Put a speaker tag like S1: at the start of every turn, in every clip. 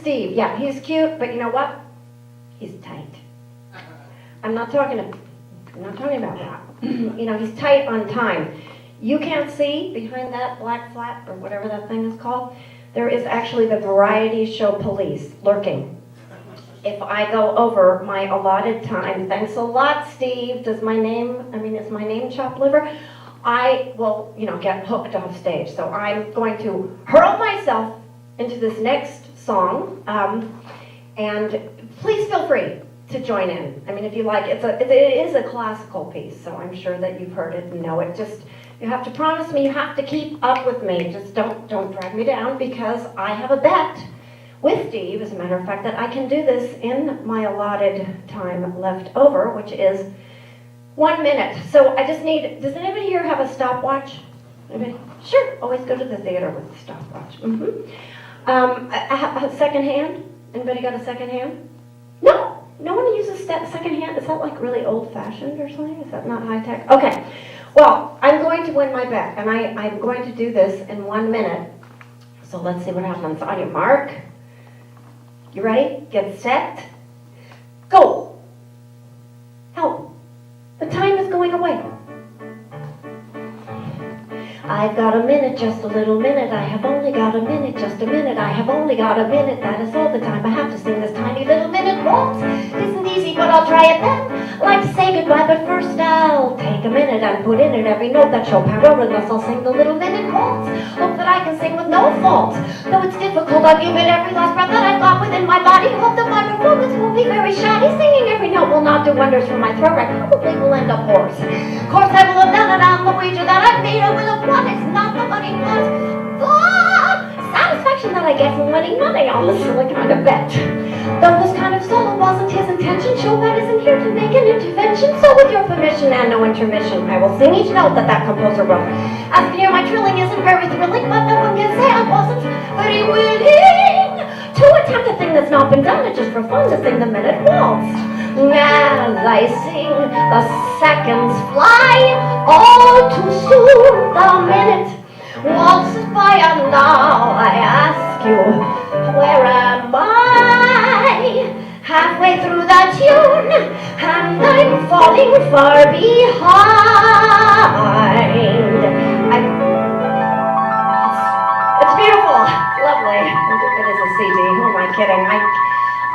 S1: Steve. Yeah, he's cute, but you know what? He's tight. I'm not talking about that. You know, he's tight on time. You can't see behind that black flat, or whatever that thing is called. There is actually the variety show police lurking. If I go over my allotted time, thanks a lot, Steve. Is my name chopped liver? I will, get hooked off stage. So I'm going to hurl myself into this next song, and please feel free to join in. I mean, if you like, it is a classical piece, so I'm sure that you've heard it and know it. Just, you have to promise me, you have to keep up with me. Just don't drag me down, because I have a bet with Steve, as a matter of fact, that I can do this in my allotted time left over, which is 1 minute. So I just need, does anybody here have a stopwatch? Anybody? Sure, always go to the theater with a stopwatch. A second hand? Anybody got a second hand? No? No one uses second hand? Is that like really old-fashioned or something? Is that not high-tech? Okay. Well, I'm going to win my bet, and I'm going to do this in 1 minute. So let's see what happens. On your mark. You ready? Get set. Go. Help. The time is going away. I've got a minute, just a little minute. I have only got a minute, just a minute. I have only got a minute. That is all the time I have to sing this tiny little minute waltz. Isn't easy, but I'll try it then. Like to say goodbye, but first I'll take a minute and put in it every note that Chopin wrote, and thus I'll sing the little minute waltz. Hope that I can sing with no fault. Though it's difficult, I'll give it every last breath that I've got within my body. Hope that my performance won't be very shoddy. Singing every note will not do wonders for my throat. I probably will end up hoarse. Of course, I will have done it on the wager that I've made. I will have won. It's not the money, but the satisfaction that I get from winning money on this silly kind of bet. Though this kind of solo wasn't his intention, Chopin isn't here to make an intervention. So with your permission and no intermission, I will sing each note that composer wrote. As you can hear, my trilling isn't very thrilling, but no one can say I wasn't very willing to attempt a thing that's not been done, just for fun, to sing the minute waltz. As I sing, the seconds fly all too soon. The minute waltzes by, and now I ask you, where am I? Halfway through the tune, and I'm falling far behind. It's beautiful, lovely. It is a CD. Who am I kidding?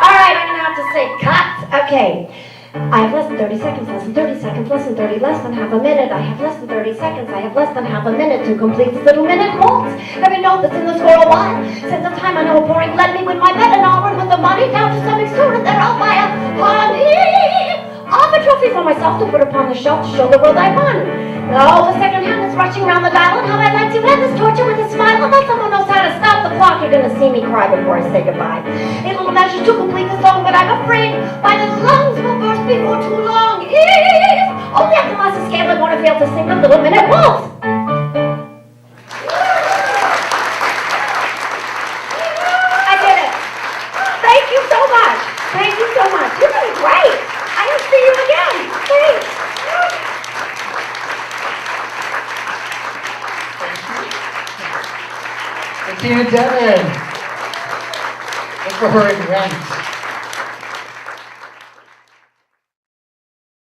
S1: All right, I'm gonna have to say cut. Okay. I have less than 30 seconds, less than 30 seconds, less than 30, less than half a minute. I have less than 30 seconds, I have less than half a minute to complete this little minute waltz. Every note that's in the score a while. Since the time I know a pouring, let me win my bet, and I'll run with the money down to some extorted, then I'll buy a honey. I'll have a trophy for myself to put upon the shelf to show the world I won. Oh, the second hand is rushing around the dial, and how I'd like to end this torture with a smile. Unless someone knows how to stop the clock, you're gonna see me cry before I say goodbye. A little measure to complete this song, but I'm afraid my little lungs will burst before too long. If only I can last a scale, I won't fail to sing the little minute waltz. I did it. Thank you so much. Thank you so much. You're doing great. I will see you again. Thanks.
S2: Bettina Devin. Look for her in Rent.